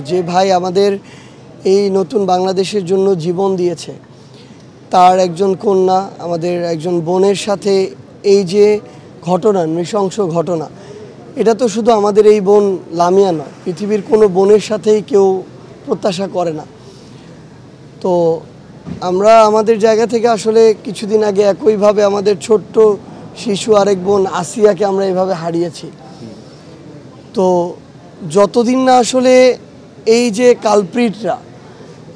যে ভাই আমাদের এই নতুন বাংলাদেশের জন্য জীবন দিয়েছে, তার একজন কন্যা আমাদের একজন বোনের সাথে এই যে ঘটনা, নৃশংস ঘটনা, এটা তো শুধু আমাদের এই বোন লামিয়া নয়, পৃথিবীর কোনো বোনের সাথেই কেউ প্রত্যাশা করে না। তো আমরা আমাদের জায়গা থেকে আসলে কিছুদিন আগে একইভাবে আমাদের ছোট্ট শিশু আরেক বোন আসিয়াকে আমরা এভাবে হারিয়েছি। তো যতদিন না আসলে এই যে কালপ্রিটরা,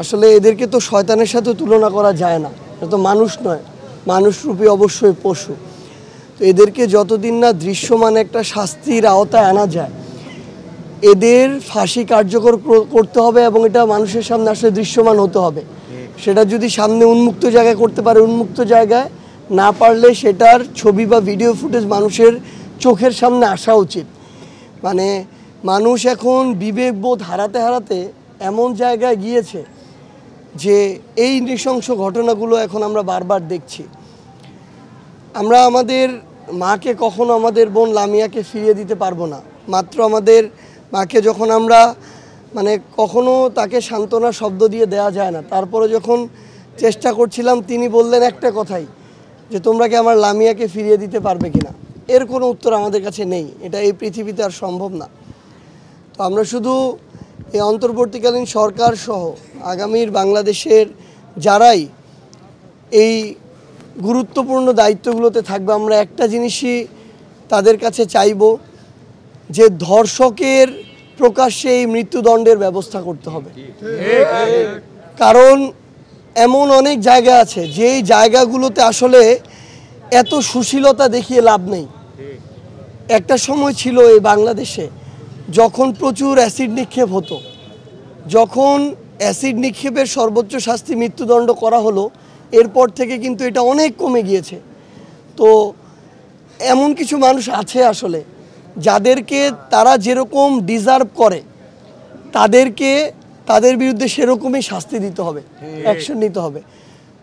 আসলে এদেরকে তো শয়তানের সাথে তুলনা করা যায় না, এটা তো মানুষ নয়, মানুষরূপী অবশ্যই পশু। তো এদেরকে যতদিন না দৃশ্যমান একটা শাস্তির আওতায় আনা যায়, এদের ফাঁসি কার্যকর করতে হবে এবং এটা মানুষের সামনে আসলে দৃশ্যমান হতে হবে। সেটা যদি সামনে উন্মুক্ত জায়গায় করতে পারে উন্মুক্ত জায়গায়, না পারলে সেটার ছবি বা ভিডিও ফুটেজ মানুষের চোখের সামনে আসা উচিত। মানে মানুষ এখন বিবেকবোধ হারাতে হারাতে এমন জায়গায় গিয়েছে যে এই নৃশংস ঘটনাগুলো এখন আমরা বারবার দেখছি। আমরা আমাদের মাকে কখনো আমাদের বোন লামিয়াকে ফিরিয়ে দিতে পারবো না। মাত্র আমাদের মাকে যখন আমরা কখনো তাকে সান্ত্বনা শব্দ দিয়ে দেওয়া যায় না, তারপরে যখন চেষ্টা করছিলাম তিনি বললেন একটা কথাই, যে তোমরা কি আমার লামিয়াকে ফিরিয়ে দিতে পারবে কিনা। এর কোনো উত্তর আমাদের কাছে নেই, এটা এই পৃথিবীতে আর সম্ভব না। তো আমরা শুধু এই অন্তর্বর্তীকালীন সরকার সহ আগামীর বাংলাদেশের যারাই এই গুরুত্বপূর্ণ দায়িত্বগুলোতে থাকবে, আমরা একটা জিনিসই তাদের কাছে চাইব, যে ধর্ষকের প্রকাশ্যে এই মৃত্যুদণ্ডের ব্যবস্থা করতে হবে। কারণ এমন অনেক জায়গা আছে যেই জায়গাগুলোতে আসলে এত সুশীলতা দেখিয়ে লাভ নেই। একটা সময় ছিল এই বাংলাদেশে যখন প্রচুর অ্যাসিড নিক্ষেপ হতো, যখন অ্যাসিড নিক্ষেপের সর্বোচ্চ শাস্তি মৃত্যুদণ্ড করা হলো, এরপর থেকে কিন্তু এটা অনেক কমে গিয়েছে। তো এমন কিছু মানুষ আছে আসলে যাদেরকে তারা যেরকম ডিজার্ভ করে, তাদেরকে তাদের বিরুদ্ধে সেরকমই শাস্তি দিতে হবে, অ্যাকশন নিতে হবে।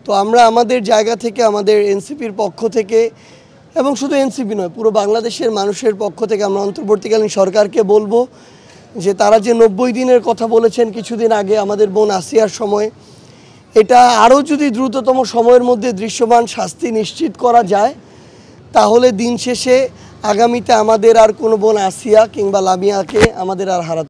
তো আমরা আমাদের জায়গা থেকে, আমাদের এনসিপির পক্ষ থেকে, এবং শুধু এনসিপি নয়, পুরো বাংলাদেশের মানুষের পক্ষ থেকে আমরা অন্তর্বর্তীকালীন সরকারকে বলবো যে তারা যে 90 দিনের কথা বলেছেন কিছুদিন আগে আমাদের বোন আসিয়ার সময়, এটা আরও যদি দ্রুততম সময়ের মধ্যে দৃশ্যমান শাস্তি নিশ্চিত করা যায়, তাহলে দিন শেষে আগামীতে আমাদের আর কোনো বোন আসিয়া কিংবা লামিয়াকে আমাদের আর হারাতে